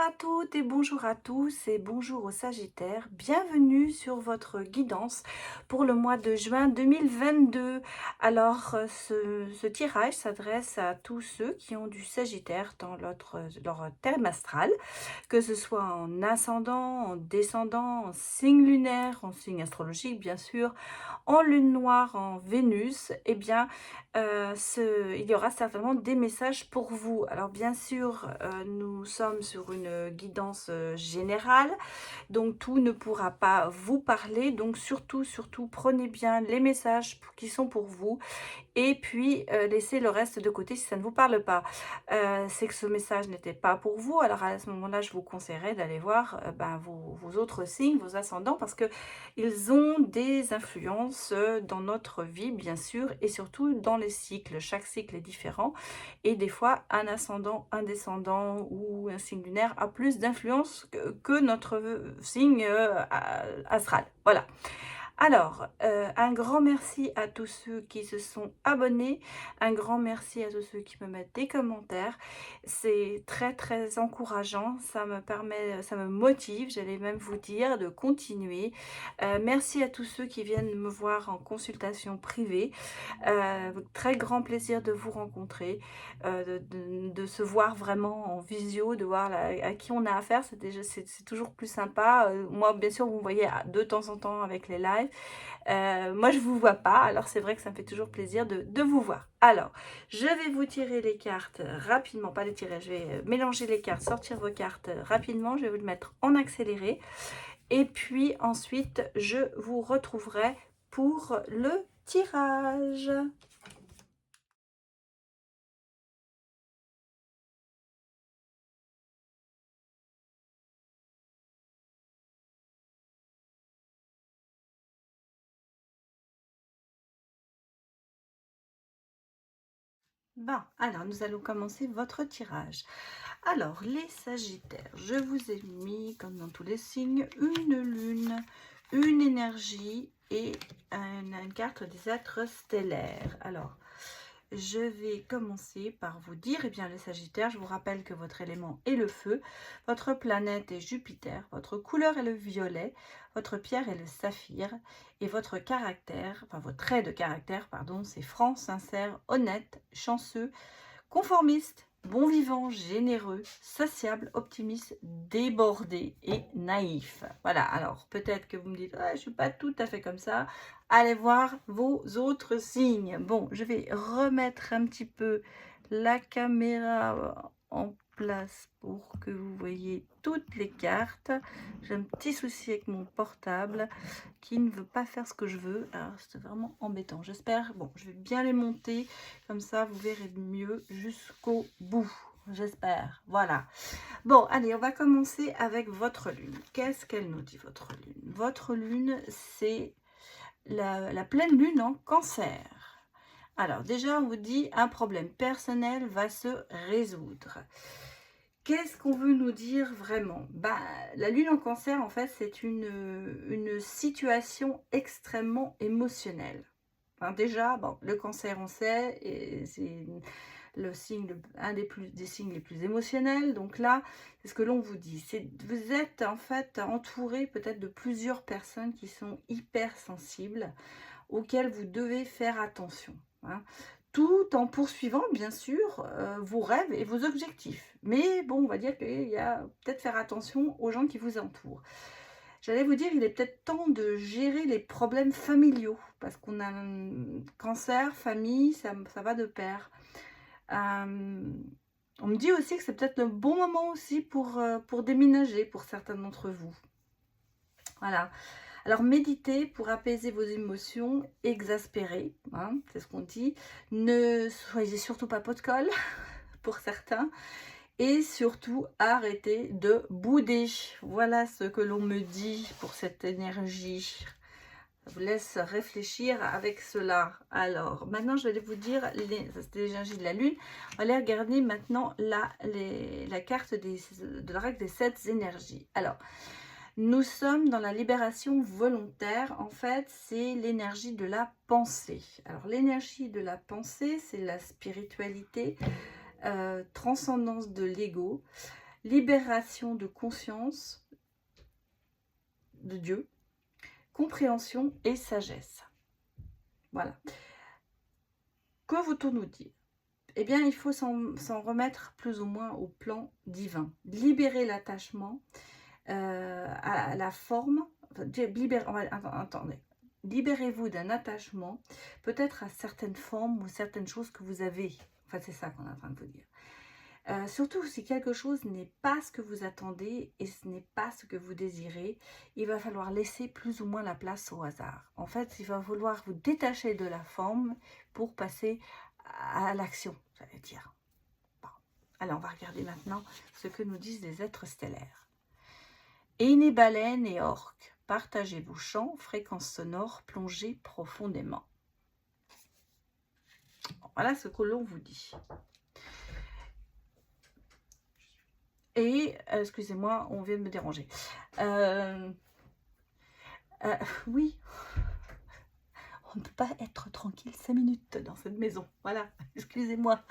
à toutes et bonjour à tous et bonjour aux Sagittaires. Bienvenue sur votre guidance pour le mois de juin 2022. Alors, ce tirage s'adresse à tous ceux qui ont du Sagittaire dans leur thème astral, que ce soit en ascendant, en descendant, en signe lunaire, en signe astrologique bien sûr, en lune noire, en Vénus. Eh bien, il y aura certainement des messages pour vous. Alors bien sûr, nous sommes sur une guidance générale, donc tout ne pourra pas vous parler. Donc surtout, prenez bien les messages qui sont pour vous et puis laissez le reste de côté si ça ne vous parle pas. C'est que ce message n'était pas pour vous, alors à ce moment-là, je vous conseillerais d'aller voir vos autres signes, vos ascendants, parce que ils ont des influences dans notre vie, bien sûr, et surtout dans les cycles. Chaque cycle est différent, et des fois, un ascendant, un descendant ou un signe lunaire a plus d'influence que notre signe astral. Voilà. Alors, un grand merci à tous ceux qui se sont abonnés, un grand merci à tous ceux qui me mettent des commentaires. C'est très encourageant, ça me permet, ça me motive, j'allais même vous dire, de continuer. Merci à tous ceux qui viennent me voir en consultation privée. Très grand plaisir de vous rencontrer, de se voir vraiment en visio, de voir à qui on a affaire, c'est toujours plus sympa. Moi, bien sûr, vous me voyez de temps en temps avec les lives. Moi, je vous vois pas, alors c'est vrai que ça me fait toujours plaisir de vous voir. Alors, je vais vous tirer les cartes rapidement, pas les tirer, je vais mélanger les cartes, sortir vos cartes rapidement, je vais vous le mettre en accéléré. Et puis ensuite, je vous retrouverai pour le tirage. Bon, alors nous allons commencer votre tirage. Alors, les Sagittaires, je vous ai mis, comme dans tous les signes, une lune, une énergie et une carte des êtres stellaires. Alors, je vais commencer par vous dire, eh bien les Sagittaires, je vous rappelle que votre élément est le feu, votre planète est Jupiter, votre couleur est le violet, votre pierre est le saphir, et votre caractère, enfin votre trait de caractère, pardon, c'est franc, sincère, honnête, chanceux, conformiste, bon vivant, généreux, sociable, optimiste, débordé et naïf. Voilà, alors peut-être que vous me dites, ah, je ne suis pas tout à fait comme ça. Allez voir vos autres signes. Bon, je vais remettre un petit peu la caméra en place pour que vous voyez toutes les cartes. J'ai un petit souci avec mon portable qui ne veut pas faire ce que je veux. Alors c'est vraiment embêtant. J'espère, bon, je vais bien les monter. Comme ça, vous verrez mieux jusqu'au bout. J'espère. Voilà. Bon, allez, on va commencer avec votre lune. Qu'est-ce qu'elle nous dit, votre lune? Votre lune, c'est la pleine lune en cancer. Alors, déjà, on vous dit un problème personnel va se résoudre. Qu'est-ce qu'on veut nous dire vraiment? Bah, la lune en cancer, en fait, c'est une situation extrêmement émotionnelle. Enfin, déjà, bon, le cancer, on sait, et c'est le signe, un des signes les plus émotionnels. Donc là, c'est ce que l'on vous dit. Vous êtes en fait entouré peut-être de plusieurs personnes qui sont hypersensibles, auxquelles vous devez faire attention, hein, tout en poursuivant bien sûr vos rêves et vos objectifs. Mais bon, on va dire qu'il y a peut-être faire attention aux gens qui vous entourent. J'allais vous dire, il est peut-être temps de gérer les problèmes familiaux, parce qu'on a un cancer, famille, ça va de pair. On me dit aussi que c'est peut-être le bon moment aussi pour déménager pour certains d'entre vous. Voilà. Alors méditez pour apaiser vos émotions exaspérées, hein, c'est ce qu'on dit. Ne soyez surtout pas pot de colle pour certains. Et surtout, arrêtez de bouder. Voilà ce que l'on me dit pour cette énergie. Je vous laisse réfléchir avec cela. Alors, maintenant, je vais vous dire l'énergie de la Lune. On va aller regarder maintenant la carte de la règle des 7 énergies. Alors, nous sommes dans la libération volontaire. En fait, c'est l'énergie de la pensée. Alors, l'énergie de la pensée, c'est la spiritualité, transcendance de l'ego. libération de conscience de Dieu, compréhension et sagesse. Voilà. Que veut-on nous dire? Eh bien, il faut s'en remettre plus ou moins au plan divin. Libérer l'attachement à la forme. Attendez. Libérez-vous d'un attachement, peut-être à certaines formes ou certaines choses que vous avez. Enfin, c'est ça qu'on est en train de vous dire. Surtout si quelque chose n'est pas ce que vous attendez et ce n'est pas ce que vous désirez, il va falloir laisser plus ou moins la place au hasard. En fait, il va falloir vous détacher de la forme pour passer à l'action, j'allais dire. Bon. Alors, on va regarder maintenant ce que nous disent les êtres stellaires. Aînés, baleines et orques, partagez vos chants, fréquences sonores, plongez profondément. Voilà ce que l'on vous dit. Et, excusez-moi, on vient de me déranger. Oui, on ne peut pas être tranquille 5 minutes dans cette maison. Voilà, excusez-moi.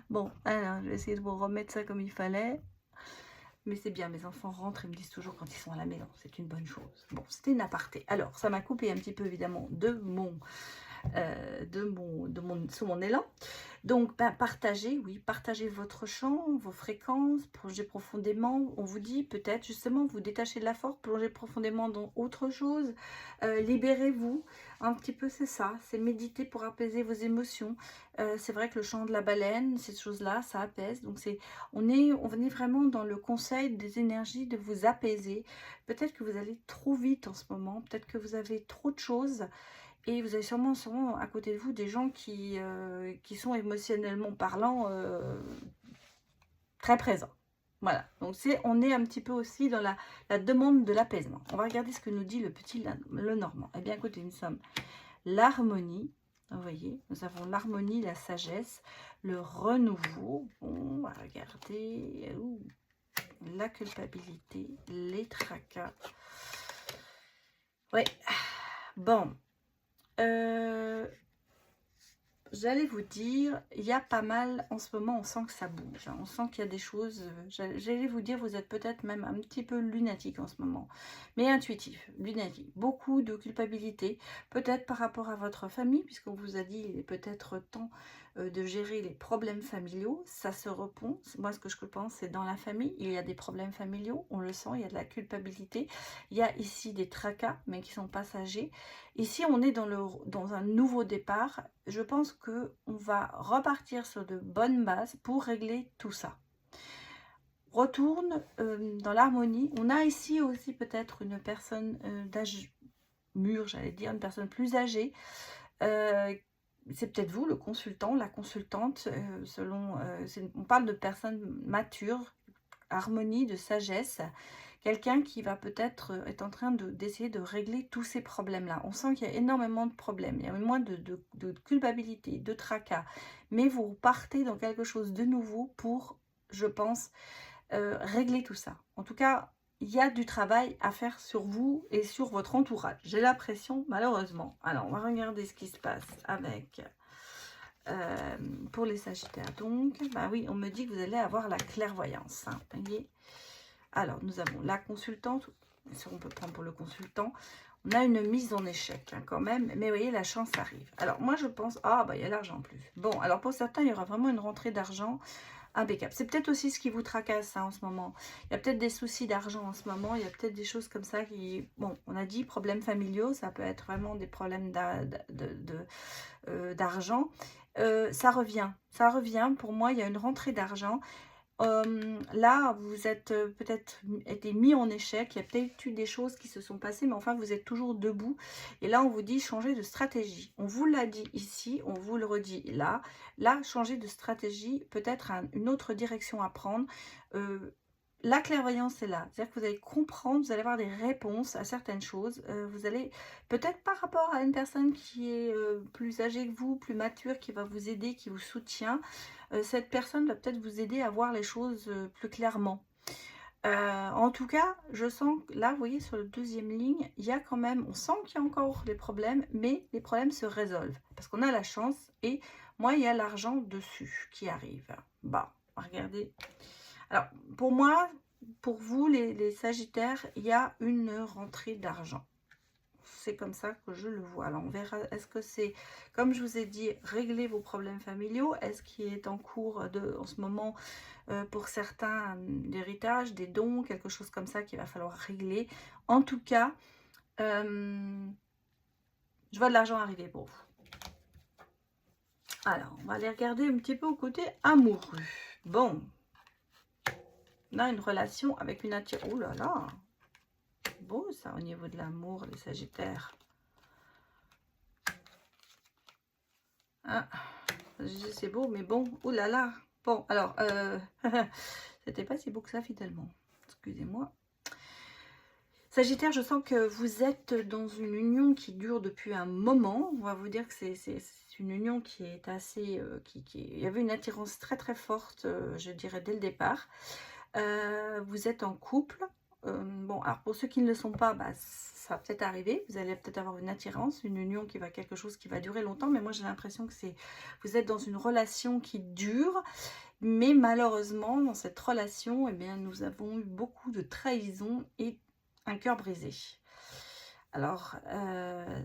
Bon, alors, je vais essayer de vous remettre ça comme il fallait. Mais c'est bien, mes enfants rentrent et me disent toujours quand ils sont à la maison. C'est une bonne chose. Bon, c'était une aparté. Alors, ça m'a coupé un petit peu, évidemment, sous mon élan. Donc, partagez, oui, partagez votre champ, vos fréquences, plongez profondément. On vous dit peut-être justement, vous détachez de la force, plongez profondément dans autre chose. Libérez-vous. Un petit peu, c'est ça. C'est méditer pour apaiser vos émotions. C'est vrai que le chant de la baleine, ces choses-là, ça apaise. Donc, on est vraiment dans le conseil des énergies de vous apaiser. Peut-être que vous allez trop vite en ce moment. Peut-être que vous avez trop de choses. Et vous avez sûrement à côté de vous des gens qui sont émotionnellement parlant très présents. Voilà, donc on est un petit peu aussi dans la demande de l'apaisement. On va regarder ce que nous dit le Normand. Eh bien, écoutez, nous sommes l'harmonie. Vous voyez, nous avons l'harmonie, la sagesse, le renouveau. Bon, on va regarder. La culpabilité, les tracas. Oui, bon. J'allais vous dire, il y a pas mal, en ce moment, on sent que ça bouge. Hein, on sent qu'il y a des choses, j'allais vous dire, vous êtes peut-être même un petit peu lunatique en ce moment. Mais intuitif, lunatique. Beaucoup de culpabilité, peut-être par rapport à votre famille, puisqu'on vous a dit, il est peut-être temps de gérer les problèmes familiaux. Ça se répond. Moi, ce que je pense, c'est dans la famille, il y a des problèmes familiaux, on le sent, il y a de la culpabilité. Il y a ici des tracas, mais qui sont passagers. Ici, on est dans un nouveau départ. Je pense qu'on va repartir sur de bonnes bases pour régler tout ça. Retourne dans l'harmonie. On a ici aussi peut-être une personne d'âge mûr, j'allais dire, une personne plus âgée. C'est peut-être vous, le consultant, la consultante, on parle de personnes matures, harmonie, de sagesse. Quelqu'un qui va peut-être être en train d'essayer de régler tous ces problèmes-là. On sent qu'il y a énormément de problèmes. Il y a moins de culpabilité, de tracas. Mais vous partez dans quelque chose de nouveau pour, je pense, régler tout ça. En tout cas, il y a du travail à faire sur vous et sur votre entourage. J'ai l'impression, malheureusement. Alors, on va regarder ce qui se passe avec... pour les Sagittaires. Donc, bah oui, on me dit que vous allez avoir la clairvoyance. Hein, voyez. Alors, nous avons la consultante, si on peut prendre pour le consultant, on a une mise en échec hein, quand même, mais vous voyez, la chance arrive. Alors, moi, je pense, il y a l'argent en plus. Bon, alors pour certains, il y aura vraiment une rentrée d'argent impeccable. C'est peut-être aussi ce qui vous tracasse hein, en ce moment. Il y a peut-être des soucis d'argent en ce moment, il y a peut-être des choses comme ça qui... Bon, on a dit problèmes familiaux, ça peut être vraiment des problèmes d'argent. Ça revient. Pour moi, il y a une rentrée d'argent. Là, vous êtes peut-être été mis en échec, il y a peut-être eu des choses qui se sont passées, mais enfin, vous êtes toujours debout. Et là, on vous dit changer de stratégie. On vous l'a dit ici, on vous le redit là. Là, changer de stratégie, peut-être une autre direction à prendre. La clairvoyance est là, c'est-à-dire que vous allez comprendre, vous allez avoir des réponses à certaines choses. Vous allez, peut-être par rapport à une personne qui est plus âgée que vous, plus mature, qui va vous aider, qui vous soutient, cette personne va peut-être vous aider à voir les choses plus clairement. En tout cas, je sens que là, vous voyez, sur la deuxième ligne, il y a quand même, on sent qu'il y a encore des problèmes, mais les problèmes se résolvent. Parce qu'on a la chance et moi, il y a l'argent dessus qui arrive. Bon, regardez. Alors, pour moi, pour vous, les Sagittaires, il y a une rentrée d'argent. C'est comme ça que je le vois. Alors, on verra, est-ce que c'est, comme je vous ai dit, régler vos problèmes familiaux? Est-ce qu'il est en cours en ce moment, pour certains, l'héritage, des dons, quelque chose comme ça qu'il va falloir régler? En tout cas, je vois de l'argent arriver pour vous. Alors, on va aller regarder un petit peu au côté amoureux. Bon, on a une relation avec une attirance. Oh là là, beau ça au niveau de l'amour, les Sagittaires. Ah, c'est beau, mais bon, oh là là. Bon, alors, c'était pas si beau que ça finalement. Excusez-moi. Sagittaire, je sens que vous êtes dans une union qui dure depuis un moment. On va vous dire que c'est une union qui est assez... il y avait une attirance très très forte, je dirais, dès le départ. Vous êtes en couple. Bon, alors pour ceux qui ne le sont pas, bah, ça va peut-être arriver. Vous allez peut-être avoir une attirance, une union qui va quelque chose qui va durer longtemps. Mais moi, j'ai l'impression que vous êtes dans une relation qui dure. Mais malheureusement, dans cette relation, eh bien, nous avons eu beaucoup de trahison et un cœur brisé. Alors,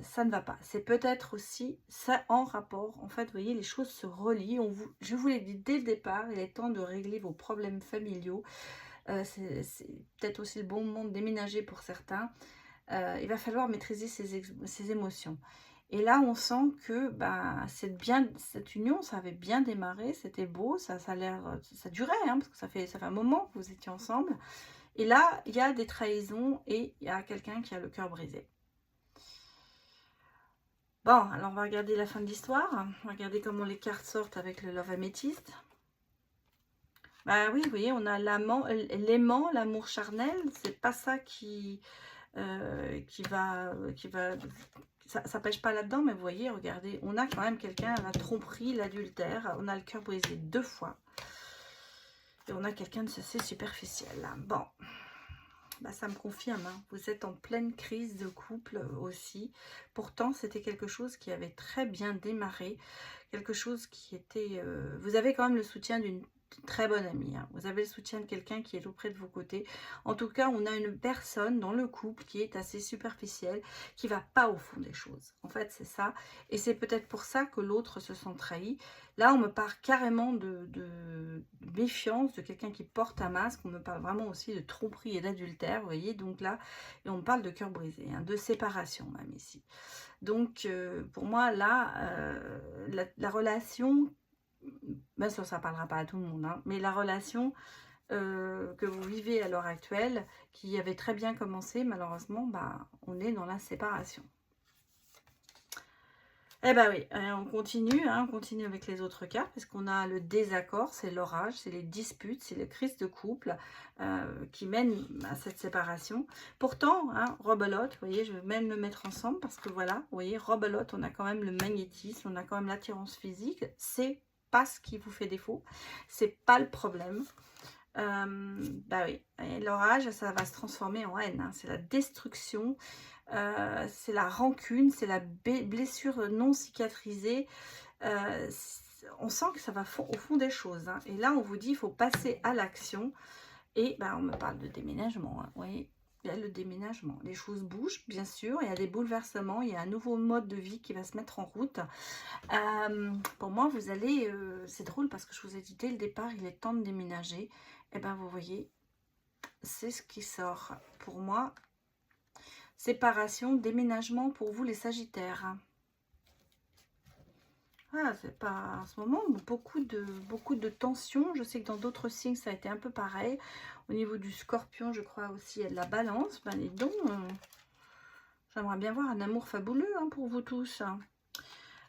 ça ne va pas. C'est peut-être aussi ça en rapport. En fait, vous voyez, les choses se relient. Je vous l'ai dit dès le départ, il est temps de régler vos problèmes familiaux. C'est peut-être aussi le bon moment de déménager pour certains. Il va falloir maîtriser ses émotions. Et là, on sent que bah, cette union, ça avait bien démarré, c'était beau, ça durait, hein, parce que ça fait un moment que vous étiez ensemble. Et là, il y a des trahisons et il y a quelqu'un qui a le cœur brisé. Bon, alors on va regarder la fin de l'histoire. On va regarder comment les cartes sortent avec le Love Améthyste. Bah oui, vous voyez, on a l'aimant, l'amour charnel. C'est pas ça qui va... Ça pêche pas là-dedans, mais vous voyez, regardez, on a quand même quelqu'un, la tromperie, l'adultère. On a le cœur brisé 2 fois. Et on a quelqu'un de assez superficiel. Bon, bah, ça me confirme, hein. Vous êtes en pleine crise de couple aussi. Pourtant, c'était quelque chose qui avait très bien démarré. Quelque chose qui était... vous avez quand même le soutien d'une très bonne amie, hein. Vous avez le soutien de quelqu'un qui est auprès de vos côtés. En tout cas, on a une personne dans le couple qui est assez superficielle, qui va pas au fond des choses. En fait, c'est ça. Et c'est peut-être pour ça que l'autre se sent trahi. Là, on me parle carrément de méfiance, de quelqu'un qui porte un masque. On me parle vraiment aussi de tromperie et d'adultère, vous voyez. Donc là, et on me parle de cœur brisé, hein, de séparation même ici. Donc, pour moi, là, la relation, bien sûr, ça ne parlera pas à tout le monde, hein, mais la relation que vous vivez à l'heure actuelle, qui avait très bien commencé, malheureusement, bah, on est dans la séparation. Eh ben oui, on continue, hein, on continue avec les autres cartes, parce qu'on a le désaccord, c'est l'orage, c'est les disputes, c'est les crises de couple qui mènent à cette séparation. Pourtant, hein, rebelote, vous voyez, je vais même le mettre ensemble, parce que voilà, vous voyez, rebelote, on a quand même le magnétisme, on a quand même l'attirance physique, c'est pas ce qui vous fait défaut, c'est pas le problème. Bah oui, l'orage, ça va se transformer en haine, hein, c'est la destruction. C'est la rancune, c'est la blessure non cicatrisée. On sent que ça va au fond des choses, hein. Et là, on vous dit, il faut passer à l'action. Et ben, on me parle de déménagement, hein. Vous voyez, il y a le déménagement. Les choses bougent, bien sûr. Il y a des bouleversements. Il y a un nouveau mode de vie qui va se mettre en route. Pour moi, vous allez... c'est drôle parce que je vous ai dit dès le départ, il est temps de déménager. Et ben, vous voyez, c'est ce qui sort. Pour moi... Séparation, déménagement pour vous les Sagittaires. Ah, c'est pas en ce moment beaucoup de tensions. Je sais que dans d'autres signes ça a été un peu pareil. Au niveau du Scorpion, je crois aussi, il y a de la Balance. Ben les dons, j'aimerais bien voir un amour fabuleux, hein, pour vous tous.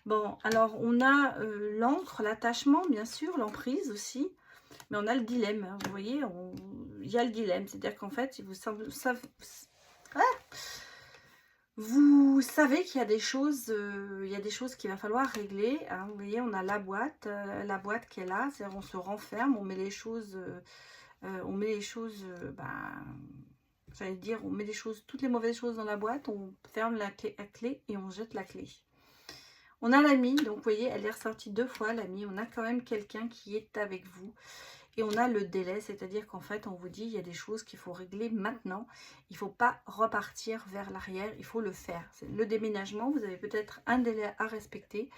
Bon, alors on a l'encre, l'attachement, bien sûr, l'emprise aussi. Mais on a le dilemme, hein, vous voyez, il y a le dilemme. C'est-à-dire qu'en fait, vous savez qu'il y a des choses, qu'il va falloir régler, hein. Vous voyez, on a la boîte qui est là, c'est-à-dire on se renferme, on met les choses, j'allais dire, on met les choses, toutes les mauvaises choses dans la boîte, on ferme la clé et on jette la clé. On a l'ami, donc vous voyez, elle est ressortie 2 fois, l'ami. On a quand même quelqu'un qui est avec vous. Et on a le délai, c'est-à-dire qu'en fait, on vous dit, il y a des choses qu'il faut régler maintenant. Il ne faut pas repartir vers l'arrière, il faut le faire. Le déménagement, vous avez peut-être un délai à respecter.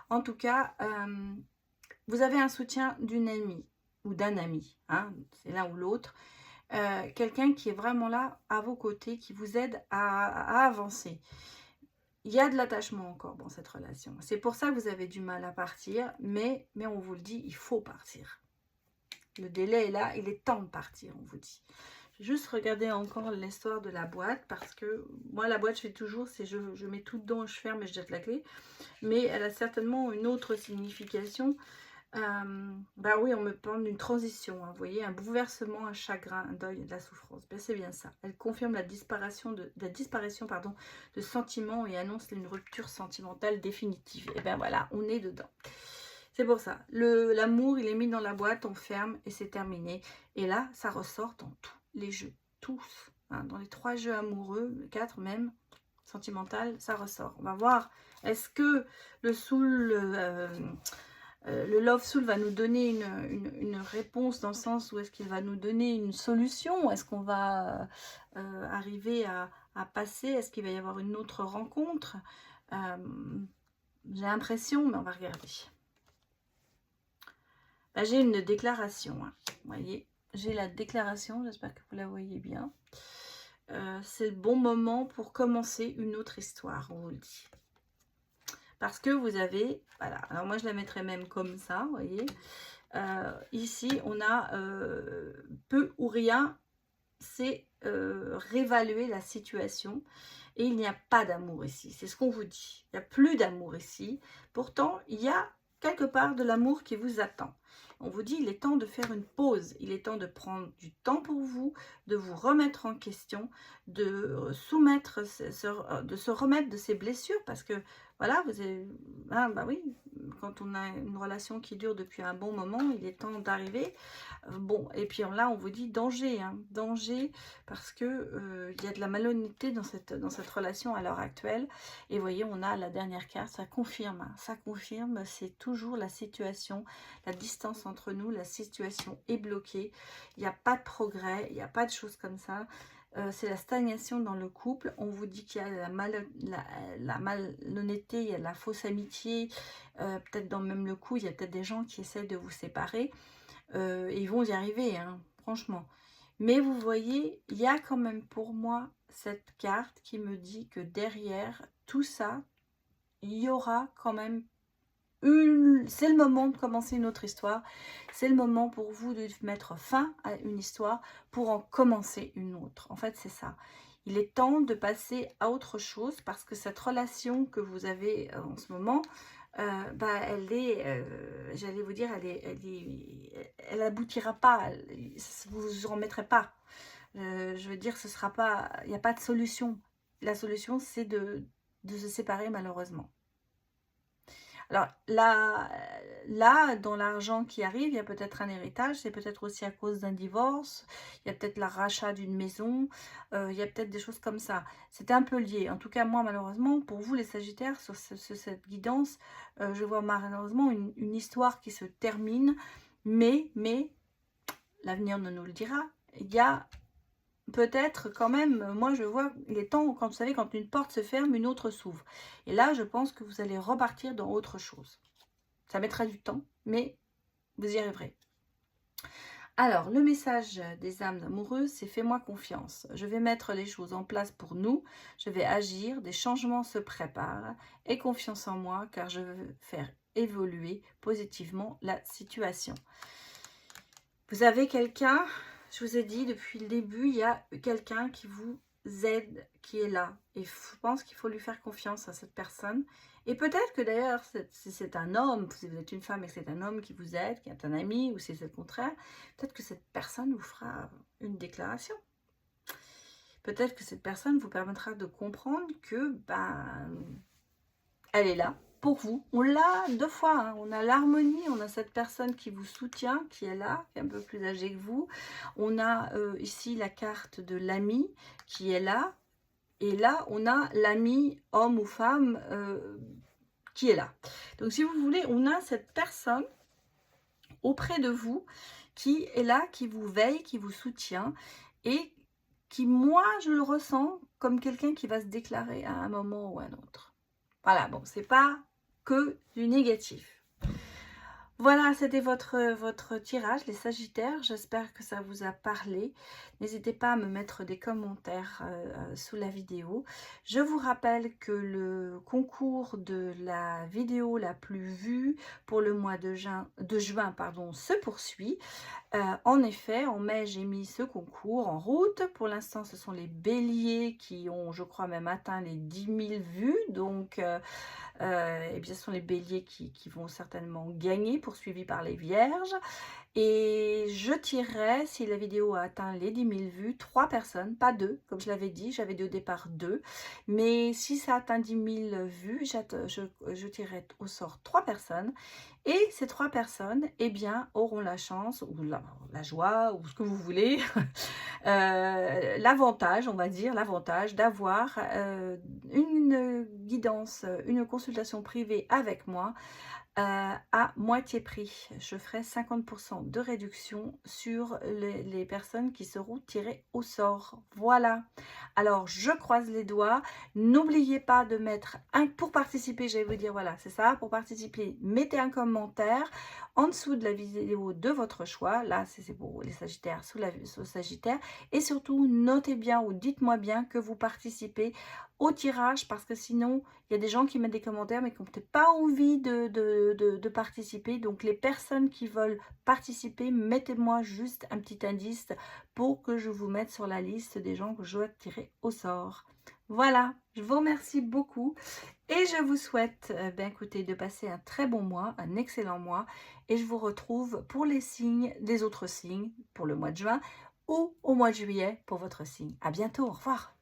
En tout cas, vous avez un soutien d'une amie ou d'un ami, hein, c'est l'un ou l'autre. Quelqu'un qui est vraiment là à vos côtés, qui vous aide à avancer. Il y a de l'attachement encore dans cette relation. C'est pour ça que vous avez du mal à partir, mais on vous le dit, il faut partir. Le délai est là, il est temps de partir, on vous dit. J'ai juste regardé encore l'histoire de la boîte, parce que moi, la boîte, je fais toujours, c'est je mets tout dedans, je ferme et je jette la clé. Mais elle a certainement une autre signification. Bah oui, on me parle d'une transition, hein, vous voyez, un bouleversement, un chagrin, un deuil, de la souffrance. Ben, c'est bien ça. Elle confirme la disparition de sentiments et annonce une rupture sentimentale définitive. Et bien voilà, on est dedans. C'est pour ça. L'amour, il est mis dans la boîte, on ferme et c'est terminé. Et là, ça ressort dans tous les jeux, tous. Hein, dans les 3 jeux amoureux, 4 même, sentimental, ça ressort. On va voir, est-ce que le soul... le Love Soul va nous donner une réponse dans le sens où est-ce qu'il va nous donner une solution? Est-ce qu'on va arriver à passer? Est-ce qu'il va y avoir une autre rencontre? J'ai l'impression, mais on va regarder. Là, j'ai une déclaration. Hein. Vous voyez, j'ai la déclaration, j'espère que vous la voyez bien. C'est le bon moment pour commencer une autre histoire, on vous le dit. Parce que vous avez, voilà, alors moi je la mettrais même comme ça, vous voyez. Ici, on a peu ou rien, c'est réévaluer la situation. Et il n'y a pas d'amour ici, c'est ce qu'on vous dit. Il n'y a plus d'amour ici. Pourtant, il y a quelque part de l'amour qui vous attend. On vous dit, il est temps de faire une pause. Il est temps de prendre du temps pour vous, de vous remettre en question, de de se remettre de ces blessures. Parce que, voilà, vous avez, ah, bah oui, quand on a une relation qui dure depuis un bon moment, il est temps d'arriver. Bon, et puis là, on vous dit danger, hein, danger, parce que il y a de la malhonnêteté dans cette relation à l'heure actuelle. Et vous voyez, on a la dernière carte, ça confirme, hein, ça confirme, c'est toujours la situation, la distance entre nous, la situation est bloquée, il n'y a pas de progrès, il n'y a pas de choses comme ça. C'est la stagnation dans le couple. On vous dit qu'il y a la malhonnêteté, il y a la fausse amitié, peut-être dans même le coup, il y a peut-être des gens qui essaient de vous séparer. Et ils vont y arriver, hein, franchement. Mais vous voyez, il y a quand même pour moi cette carte qui me dit que derrière tout ça, il y aura quand même c'est le moment de commencer une autre histoire. C'est le moment pour vous de mettre fin à une histoire pour en commencer une autre. En fait, c'est ça. Il est temps de passer à autre chose parce que cette relation que vous avez en ce moment, bah, elle est, j'allais vous dire, elle aboutira pas. Vous vous en mettrez pas. Je veux dire, ce sera pas, il n'y a pas de solution. La solution, c'est de se séparer malheureusement. Alors là, dans l'argent qui arrive, il y a peut-être un héritage, c'est peut-être aussi à cause d'un divorce, il y a peut-être le rachat d'une maison, il y a peut-être des choses comme ça. C'est un peu lié. En tout cas, moi, malheureusement, pour vous, les Sagittaires, sur cette guidance, je vois malheureusement une histoire qui se termine, mais l'avenir ne nous le dira. Il y a peut-être quand même, moi je vois, il est temps, quand vous savez, quand une porte se ferme, une autre s'ouvre. Et là, je pense que vous allez repartir dans autre chose. Ça mettra du temps, mais vous y arriverez. Alors, le message des âmes amoureuses, c'est « Fais-moi confiance. Je vais mettre les choses en place pour nous. Je vais agir. Des changements se préparent. Aie confiance en moi, car je veux faire évoluer positivement la situation. » Vous avez quelqu'un... Je vous ai dit, depuis le début, il y a quelqu'un qui vous aide, qui est là. Et je pense qu'il faut lui faire confiance à cette personne. Et peut-être que d'ailleurs, si c'est un homme, si vous êtes une femme et que c'est un homme qui vous aide, qui est un ami, ou si c'est le contraire, peut-être que cette personne vous fera une déclaration. Peut-être que cette personne vous permettra de comprendre que, elle est là. Pour vous, on l'a 2 fois, hein. On a l'harmonie, on a cette personne qui vous soutient, qui est là, qui est un peu plus âgée que vous. On a ici la carte de l'ami qui est là. Et là, on a l'ami, homme ou femme, qui est là. Donc, si vous voulez, on a cette personne auprès de vous qui est là, qui vous veille, qui vous soutient et qui, moi, je le ressens comme quelqu'un qui va se déclarer à un moment ou à un autre. Voilà, bon, c'est pas que du négatif. Voilà, c'était votre tirage, les Sagittaires. J'espère que ça vous a parlé. N'hésitez pas à me mettre des commentaires sous la vidéo. Je vous rappelle que le concours de la vidéo la plus vue pour le mois de juin, pardon, se poursuit. En effet, en mai, j'ai mis ce concours en route. Pour l'instant, ce sont les béliers qui ont, je crois, même atteint les 10 000 vues. Donc, et bien, ce sont les béliers qui vont certainement gagner, poursuivis par les vierges. Et je tirerai, si la vidéo a atteint les 10 000 vues, 3 personnes, pas 2, comme je l'avais dit. J'avais dit au départ 2. Mais si ça atteint 10 000 vues, je tirerai au sort 3 personnes. Et ces 3 personnes, eh bien, auront la chance, ou la joie, ou ce que vous voulez, l'avantage, on va dire, l'avantage d'avoir une guidance, une consultation privée avec moi à moitié prix. Je ferai 50% de réduction sur les personnes qui seront tirées au sort. Voilà. Alors, je croise les doigts. N'oubliez pas de mettre un... Pour participer, je vais vous dire, voilà, c'est ça. Pour participer, mettez un commentaire en dessous de la vidéo de votre choix. Là, c'est pour les Sagittaires, sous Sagittaire. Et surtout, notez bien ou dites-moi bien que vous participez au tirage, parce que sinon, il y a des gens qui mettent des commentaires mais qui n'ont peut-être pas envie de participer. Donc, les personnes qui veulent participer, mettez-moi juste un petit indice pour que je vous mette sur la liste des gens que je dois tirer au sort. Voilà, je vous remercie beaucoup et je vous souhaite écoutez, de passer un très bon mois, un excellent mois, et je vous retrouve pour les signes des autres signes pour le mois de juin ou au mois de juillet pour votre signe. À bientôt, au revoir.